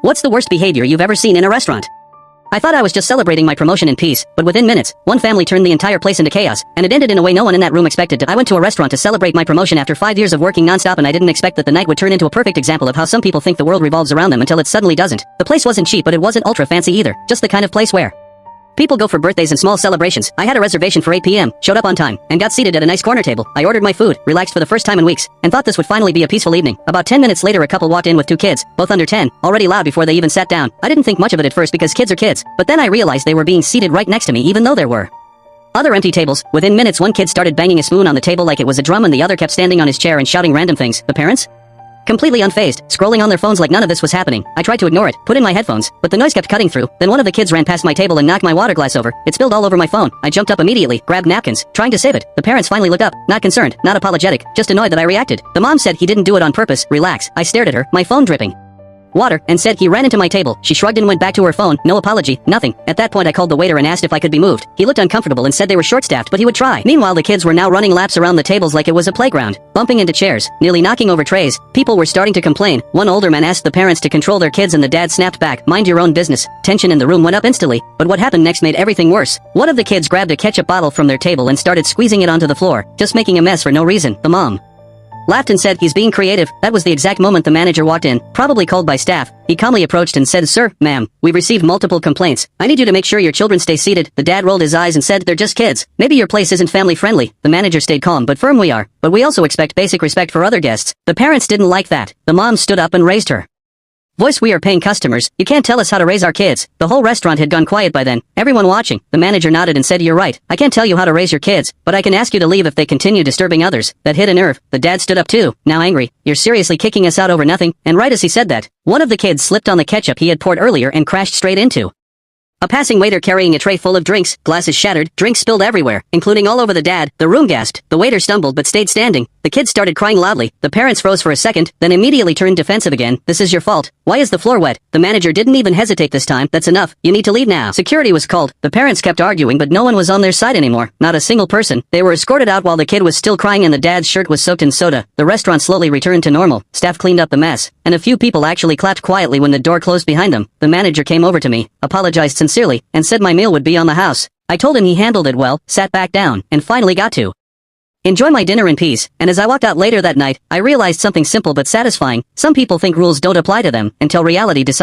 What's the worst behavior you've ever seen in a restaurant? I thought I was just celebrating my promotion in peace, but within minutes, one family turned the entire place into chaos, and it ended in a way no one in that room expected. I went to a restaurant to celebrate my promotion after 5 years of working non-stop, and I didn't expect that the night would turn into a perfect example of how some people think the world revolves around them until it suddenly doesn't. The place wasn't cheap, but it wasn't ultra fancy either, just the kind of place where people go for birthdays and small celebrations. I had a reservation for 8 p.m., showed up on time, and got seated at a nice corner table. I ordered my food, relaxed for the first time in weeks, and thought this would finally be a peaceful evening. About 10 minutes later, a couple walked in with 2 kids, both under 10, already loud before they even sat down. I didn't think much of it at first because kids are kids, but then I realized they were being seated right next to me even though there were other empty tables. Within minutes, one kid started banging a spoon on the table like it was a drum, and the other kept standing on his chair and shouting random things. The parents? Completely unfazed, scrolling on their phones like none of this was happening. I tried to ignore it, put in my headphones, but the noise kept cutting through. Then one of the kids ran past my table and knocked my water glass over. It spilled all over my phone. I jumped up immediately, grabbed napkins, trying to save it. The parents finally looked up, not concerned, not apologetic, just annoyed that I reacted. The mom said he didn't do it on purpose. Relax. I stared at her, my phone dripping water, and said he ran into my table. She shrugged and went back to her phone. No apology, nothing. At that point I called the waiter and asked if I could be moved. He looked uncomfortable and said they were short-staffed, but he would try. Meanwhile, the kids were now running laps around the tables like it was a playground, bumping into chairs, nearly knocking over trays. People were starting to complain. One older man asked the parents to control their kids and the dad snapped back, "Mind your own business." Tension in the room went up instantly, but what happened next made everything worse. One of the kids grabbed a ketchup bottle from their table and started squeezing it onto the floor, just making a mess for no reason. The mom laughed and said, "He's being creative." That was the exact moment the manager walked in, probably called by staff. He calmly approached and said, "Sir, ma'am, we've received multiple complaints. I need you to make sure your children stay seated." The dad rolled his eyes and said, "They're just kids. Maybe your place isn't family friendly." The manager stayed calm but firm. "We are, but we also expect basic respect for other guests." The parents didn't like that. The mom stood up and raised her voice, "We are paying customers. You can't tell us how to raise our kids." The whole restaurant had gone quiet by then, everyone watching. The manager nodded and said, "You're right. I can't tell you how to raise your kids, but I can ask you to leave if they continue disturbing others." That hit a nerve. The dad stood up too, now angry. "You're seriously kicking us out over nothing?" And right as he said that, one of the kids slipped on the ketchup he had poured earlier and crashed straight into a passing waiter carrying a tray full of drinks. Glasses shattered, drinks spilled everywhere, including all over the dad. The room gasped. The waiter stumbled but stayed standing. The kids started crying loudly. The parents froze for a second, then immediately turned defensive again. "This is your fault. Why is the floor wet?" The manager didn't even hesitate this time. "That's enough. You need to leave now." Security was called. The parents kept arguing, but no one was on their side anymore. Not a single person. They were escorted out while the kid was still crying and the dad's shirt was soaked in soda. The restaurant slowly returned to normal. Staff cleaned up the mess, and a few people actually clapped quietly when the door closed behind them. The manager came over to me, apologized sincerely, and said my meal would be on the house. I told him he handled it well, sat back down, and finally got to enjoy my dinner in peace. And as I walked out later that night, I realized something simple but satisfying. Some people think rules don't apply to them until reality decides